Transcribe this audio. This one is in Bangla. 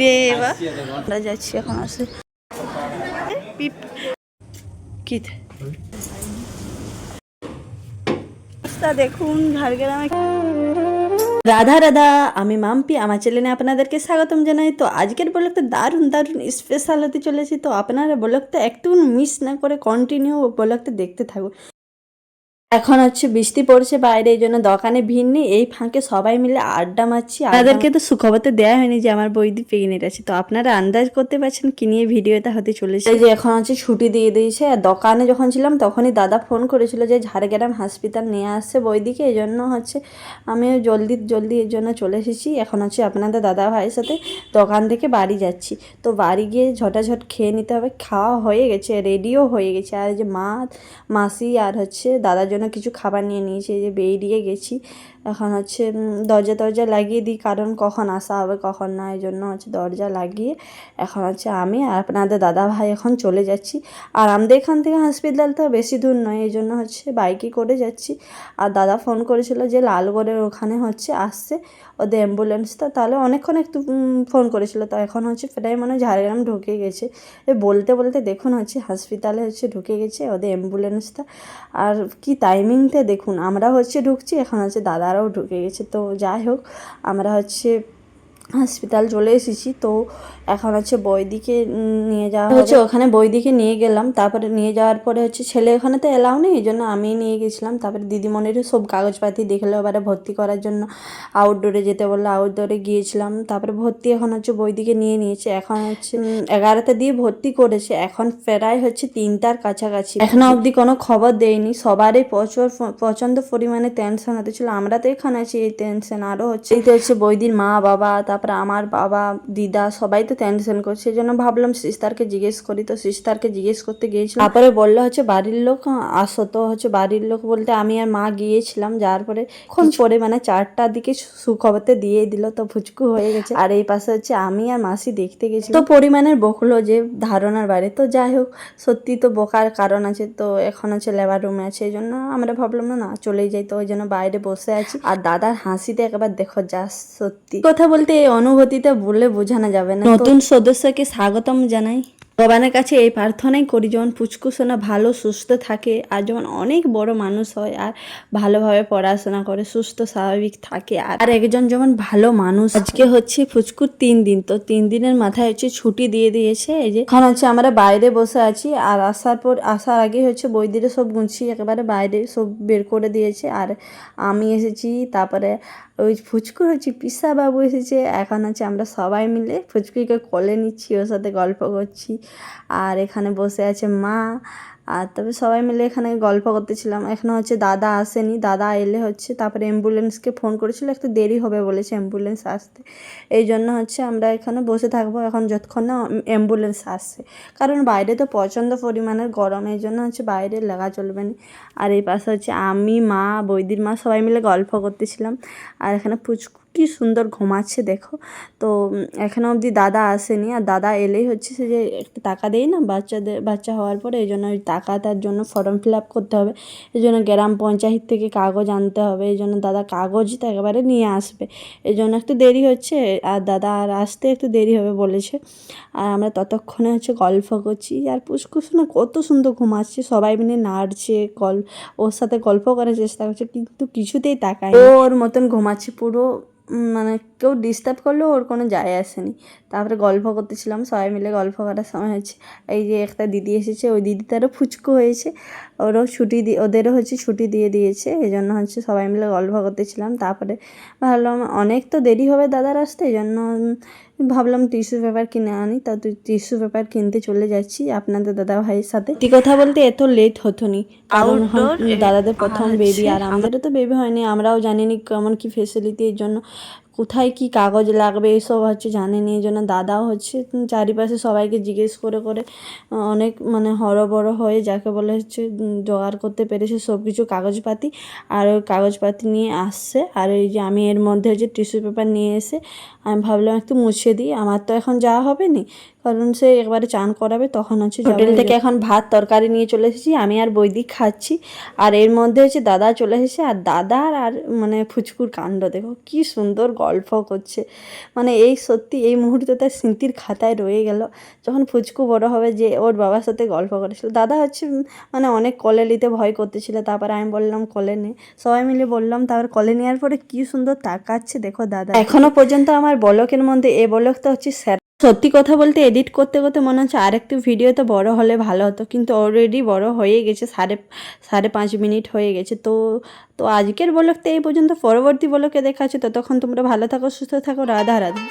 রে এবার আমরা যাচ্ছি এখন আসে পিপ কি রাস্তা দেখুন ঝাড়গ্রামে। রাধা রাধা, আমি মাম্পি, আমার চ্যানেলে আপনাদেরকে স্বাগতম জানাই। তো আজকের ব্লগটা দারুণ দারুণ স্পেশাল হতে চলেছে। তো আপনারা ব্লগটা একটু মিস না করে কন্টিনিউ ব্লগটা দেখতে থাকুন। এখন হচ্ছে বৃষ্টি পড়ছে বাইরে, এই জন্য দোকানে ভিড় নেই। এই ফাঁকে সবাই মিলে আড্ডা মারছি। আপনাদেরকে তো সুখবরতে দেওয়া হয়নি যে আমার বৌদি প্রেগনেন্ট আছে, তো আপনারা আন্দাজ করতে পারছেন কি নিয়ে ভিডিওটা হতে চলেছে। এই যে এখন হচ্ছে ছুটি দিয়ে দিয়েছে। আর দোকানে যখন ছিলাম তখনই দাদা ফোন করেছিল যে ঝাড়গ্রাম হসপিটাল নিয়ে আসছে বৌদিকে, এই জন্য হচ্ছে আমিও জলদি জলদি এর জন্য চলে এসেছি। এখন হচ্ছে আপনাদের দাদা ভাইয়ের সাথে দোকান থেকে বাড়ি যাচ্ছি। তো বাড়ি গিয়ে ঝটাঝট খেয়ে নিতে হবে। খাওয়া হয়ে গেছে, রেডিও হয়ে গেছে। আর যে মা মাসি আর হচ্ছে দাদার জন্য কিছু খাবার নিয়ে নিয়েছি। এই যে বেরিয়ে গেছি। এখন হচ্ছে দরজা লাগিয়ে দিই, কারণ কখন আসা হবে কখন না, এই জন্য হচ্ছে দরজা লাগিয়ে এখন হচ্ছে আমি আর আপনাদের দাদা ভাই এখন চলে যাচ্ছি। আর আমাদের এখান থেকে হসপিটালটা বেশি দূর নয়, এই জন্য হচ্ছে বাইকে করে যাচ্ছি। আর দাদা ফোন করেছিল যে লালগড়ের ওখানে হচ্ছে আসছে ওদের অ্যাম্বুলেন্সটা, তাহলে অনেকক্ষণ একটু ফোন করেছিল। তো এখন হচ্ছে প্রায় মনে হয় ঝাড়গ্রাম ঢুকে গেছে। বলতে বলতে দেখুন হচ্ছে হসপিটালে হচ্ছে ঢুকে গেছে ওদের অ্যাম্বুলেন্সটা। আর কি টাইমিংটা দেখুন, আমরা হচ্ছে ঢুকছি, এখন হচ্ছে দাদারাও ঢুকে গেছে। তো যাই হোক, আমরা হচ্ছে হসপিটাল চলে এসেছি। তো এখন হচ্ছে বৌদিকে নিয়ে যাওয়া হচ্ছে, ওখানে বৌদিকে নিয়ে গেলাম। তারপরে নিয়ে যাওয়ার পরে হচ্ছে ছেলে ওখানে তো এলাও নেই, এই জন্য আমি নিয়ে গেছিলাম। তারপরে দিদিমণিরও সব কাগজপাতি দেখলো, এবারে ভর্তি করার জন্য আউটডোরে যেতে বললো, আউটডোরে গিয়েছিলাম। তারপরে ভর্তি এখন হচ্ছে বৌদিকে নিয়ে নিয়েছে। এখন হচ্ছে 11টা দিয়ে ভর্তি করেছে, এখন প্রায় হচ্ছে 3টার কাছাকাছি। এখনো অবধি কোনো খবর দেয়নি। সবারই প্রচণ্ড পরিমাণে টেনশন হতেছিল। আমরা তো এখানে আছি, এই টেনশন আরও হচ্ছে। এই তো হচ্ছে বৌদির মা বাবা, তারপরে আমার বাবা দিদা সবাই তো টেনশন করছে। এই জন্য ভাবলাম সিস্টারকে জিজ্ঞেস করি। তো সিস্টারকে জিজ্ঞেস করতে গিয়েছিলাম, তারপরে বললো হচ্ছে বাড়ির লোক আসো। তো হচ্ছে বাড়ির লোক বলতে আমি আর মা গিয়েছিলাম। যার পরে ক্ষণ পরে মানে 4টার দিকে সুখবরতে দিয়ে দিল। তো ফুচকু হয়ে গেছে। আর এই পাশে হচ্ছে আমি আর মাসি দেখতে গেছি। তো পরিমাণের বকলো যে ধারণার বাইরে। তো যাই হোক, সত্যি তো বকার কারণ আছে। তো এখন হচ্ছে লেবার রুমে আছে, এই জন্য আমরা ভাবলাম না চলেই যাই। তো ওই জন্য বাইরে বসে আছি। আর দাদার হাসিতে একবার দেখো, যা সত্যি কথা বলতে এই অনুভূতিটা বলে বোঝানো যাবে না। নতুন সদস্যকে স্বাগতম জানাই। ভগবানের কাছে এই প্রার্থনাই করি যেমন পুচকুসোনা ভালো সুস্থ থাকে, আর যেমন অনেক বড় মানুষ হয় আর ভালোভাবে পড়াশোনা করে সুস্থ স্বাভাবিক থাকে। আর একজন যেমন ভালো মানুষ। আজকে হচ্ছে ফুচকুর 3 দিন, তো 3 দিনের মাথায় হচ্ছে ছুটি দিয়ে দিয়েছে। এই যে এখন হচ্ছে আমরা বাইরে বসে আছি। আর আসার আগে হচ্ছে বইদিরে সব গুছিয়ে একেবারে বাইরে সব বের করে দিয়েছে। আর আমি এসেছি, তারপরে ওই ফুচকুর হচ্ছে পিসা বাবু এসেছে। এখন হচ্ছে আমরা সবাই মিলে ফুচকুকে কোলে নিচ্ছি, ওর সাথে গল্প করছি। আর এখানে বসে আছে মা। আর তবে সবাই মিলে এখানে গল্প করতেছিলাম। এখনও হচ্ছে দাদা আসেনি, দাদা এলে হচ্ছে তারপরে অ্যাম্বুলেন্সকে ফোন করেছিল, একটু দেরি হবে বলেছে অ্যাম্বুলেন্স আসতে। এই জন্য হচ্ছে আমরা এখানে বসে থাকবো এখন যতক্ষণ না অ্যাম্বুলেন্স আসছে, কারণ বাইরে তো প্রচণ্ড পরিমাণের গরম, এই জন্য হচ্ছে বাইরে লাগা চলবে না। আর এই পাশে হচ্ছে আমি, মা, বৌদির মা সবাই মিলে গল্প করতেছিলাম। আর এখানে পুচকু কি সুন্দর ঘুমাচ্ছে দেখো। তো এখনও অবধি দাদা আসেনি। আর দাদা এলেই হচ্ছে সে যে একটা টাকা দেয় না বাচ্চা হওয়ার পরে, এই জন্য ওই টাকাটার জন্য ফর্ম ফিল আপ করতে হবে। এই জন্য গ্রাম পঞ্চায়েত থেকে কাগজ আনতে হবে, এই জন্য দাদা কাগজটা একেবারে নিয়ে আসবে। এই জন্য একটু দেরি হচ্ছে। আর দাদা আর আসতে একটু দেরি হবে বলেছে। আর আমরা ততক্ষণে হচ্ছে গল্প করছি। আর পুষ্কুসোনা কত সুন্দর ঘুমাচ্ছে, সবাই মিলে নাড়ছে, ওর সাথে গল্প করার চেষ্টা করছে, কিন্তু কিছুতেই তাকায় না। ওর মতন ঘুমাচ্ছে পুরো, মানে কেউ ডিস্টার্ব করলেও ওর কোনো যায় আসেনি। তারপরে গল্প করতেছিলাম, সবাই মিলে গল্প করার সময় হচ্ছে এই যে একটা দিদি এসেছে, ওই দিদিটারও ফুচকু হয়েছে। ওদেরও হচ্ছে ছুটি দিয়ে দিয়েছে, এই জন্য হচ্ছে সবাই মিলে গল্প করতেছিলাম। তারপরে ভাবলাম অনেক তো দেরি হবে দাদার আসতে, এই জন্য ভাবলাম টিস্যু পেপার কিনে আনি। তা টিস্যু পেপার কিনতে চলে যাচ্ছি আপনাদের দাদা ভাইয়ের সাথে। সত্যি কথা বলতে এত লেট হতো নি, কারণ দাদাদের প্রথম বেবি, আর আমাদেরও তো বেবি হয়নি, আমরাও জানিনি কেমন কি ফেসিলিটি, এর জন্য কোথায় কি কাগজ লাগবে এইসব হচ্ছে জানেনি। এই জন্য দাদাও হচ্ছে চারিপাশে সবাইকে জিজ্ঞেস করে করে অনেক মানে হরবড় হয়ে যাকে বলে হচ্ছে জোগাড় করতে পেরেছে সব কিছু কাগজপাতি। আর ওই কাগজপাতি নিয়ে আসছে। আর এই যে আমি এর মধ্যে হচ্ছে টিস্যু পেপার নিয়ে এসে আমি ভাবলাম একটু মুছে দিই, আমার তো এখন যাওয়া হবে না, কারণ সে একবারে চান করাবে তখন হচ্ছে হোটেল থেকে এখন ভাত তরকারি নিয়ে চলে এসেছি, আমি আর বৈদিক খাচ্ছি। আর এর মধ্যে হচ্ছে দাদা চলে এসেছে, আর দাদার আর মানে ফুচকুর কাণ্ড দেখো কি সুন্দর গল্প করছে। মানে এই সত্যি এই মুহূর্তটা স্মৃতির খাতায় রয়ে গেল, যখন ফুচকু বড় হবে যে ওর বাবার সাথে গল্প করেছিল। দাদা হচ্ছে মানে অনেক কোলে নিতে ভয় করতেছিল, তারপরে আমি বললাম কোলে নে, সবাই মিলে বললাম, তারপর কোলে নেওয়ার পরে কি সুন্দর তাকাচ্ছে দেখো দাদা। এখনো পর্যন্ত আমার বলকের মধ্যে এ বলকটা হচ্ছে সত্যি কথা বলতে এডিট করতে করতে মনে হচ্ছে আরেকটু ভিডিওতে বড় হলে ভালো হতো, কিন্তু অলরেডি বড় হয়ে গেছে, সাড়ে 5 মিনিট হয়ে গেছে। তো তো আজকের বলকটা এই পর্যন্ত, পরবর্তী বলকে দেখা আছে। ততক্ষণ তোমরা ভালো থাকো, সুস্থ থাকো, রাধা রাধা।